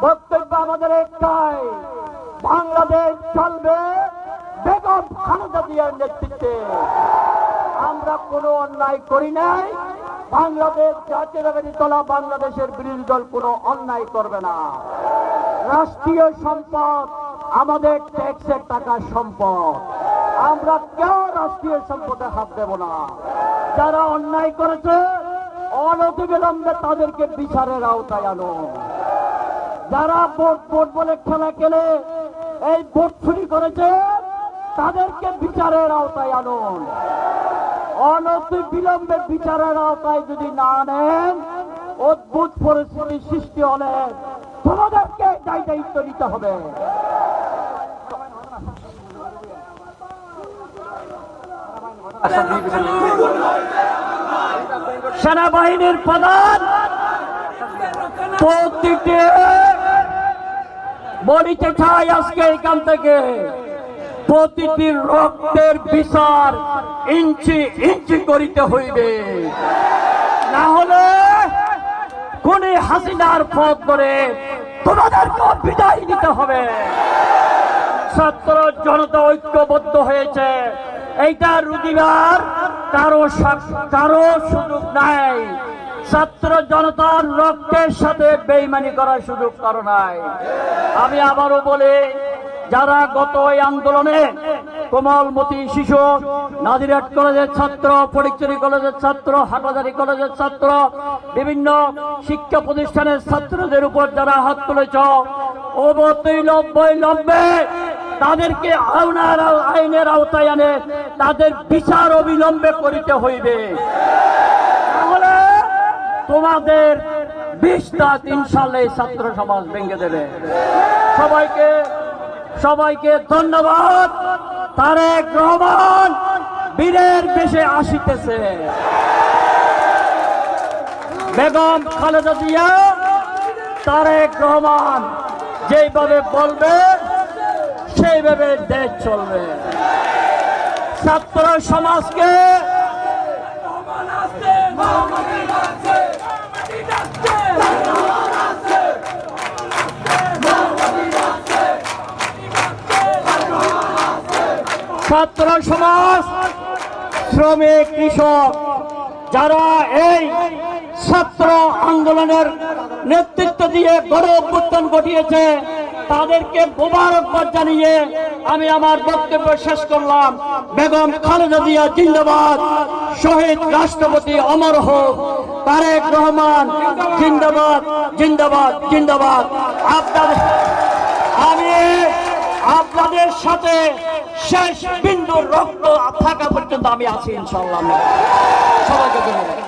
বক্তব্য আমাদের একটাই, বাংলাদেশ চলবে বেগম খালেদা জিয়ার নেতৃত্বে। আমরা কোনো অন্যায় করি নাই। বাংলাদেশ জাতীয়তাবাদী দল বাংলাদেশের বিরোধী দল কোনো অন্যায় করবে না। রাষ্ট্রীয় সম্পদ আমাদের ট্যাক্সের টাকার সম্পদ, আমরা কেউ রাষ্ট্রীয় সম্পদে হাত দেব না। যারা অন্যায় করেছে অনতিবিলম্বে তাদেরকে বিচারের আওতায় আনুন। যারা ভোট বলে খেলা খেলে এই ভোট চুরি করেছে তাদেরকে বিচারের আওতায় আনুন। অনতিবিলম্বে বিচারের আওতায় যদি না আনেন, অদ্ভুত পরিস্থিতি সৃষ্টি হলে তোমাদেরকে দায়িত্ব নিতে হবে। সেনাবাহিনীর প্রধান প্রতিটি বলিতে চাই আজকে এখান থেকে, প্রতিটি রক্তের বিচার ইঞ্চি ইঞ্চি করিতে হইবে, না হলে খুনি হাসিনার পথ ধরে তোমাদেরকে বিদায় দিতে হবে। ছাত্র জনতা ঐক্যবদ্ধ হয়েছে, এইটা রুদিবার কারো সুযোগ নাই। ছাত্র জনতার রক্তের সাথে বেইমানি করার সুযোগ কারো নাই। আমি আবারও বলি, যারা গত এই আন্দোলনে কোমলমতি শিশু, নাজিরহাট কলেজের ছাত্র, ফটিকছড়ি কলেজের ছাত্র, হাটহাজারী কলেজের ছাত্র, বিভিন্ন শিক্ষা প্রতিষ্ঠানের ছাত্রদের উপর যারা হাত তুলেছ, অবৈলম্বে তাদেরকে আইনের আওতায় আনে তাদের বিচার অবিলম্বে করিতে হইবে, তাহলে তোমাদের 20 ইনশাআল্লাহ ছাত্র সমাজ ভেঙে দেবে। সবাইকে ধন্যবাদ। তারেক রহমান বীরের বেশে আসিতেছে। বেগম খালেদা জিয়া, তারেক রহমান যেইভাবে বলবে সেইভাবে দেশ চলবে। ছাত্র সমাজকে ছাত্র সমাজ, শ্রমিক, কৃষক যারা এই ছাত্র আন্দোলনের নেতৃত্ব দিয়ে গণ অভ্যুত্থান ঘটিয়েছে তাদেরকে মোবারকবাদ জানিয়ে আমি আমার বক্তব্য শেষ করলাম। বেগম খালেদা জিয়া জিন্দাবাদ, শহীদ রাষ্ট্রপতি অমর হোক, তারেক রহমান জিন্দাবাদ জিন্দাবাদ জিন্দাবাদ। আমি আপনাদের সাথে শেষ বিন্দুর রক্ত থাকা পর্যন্ত আমি আছি ইনশাআল্লাহ। সবাইকে ধন্যবাদ।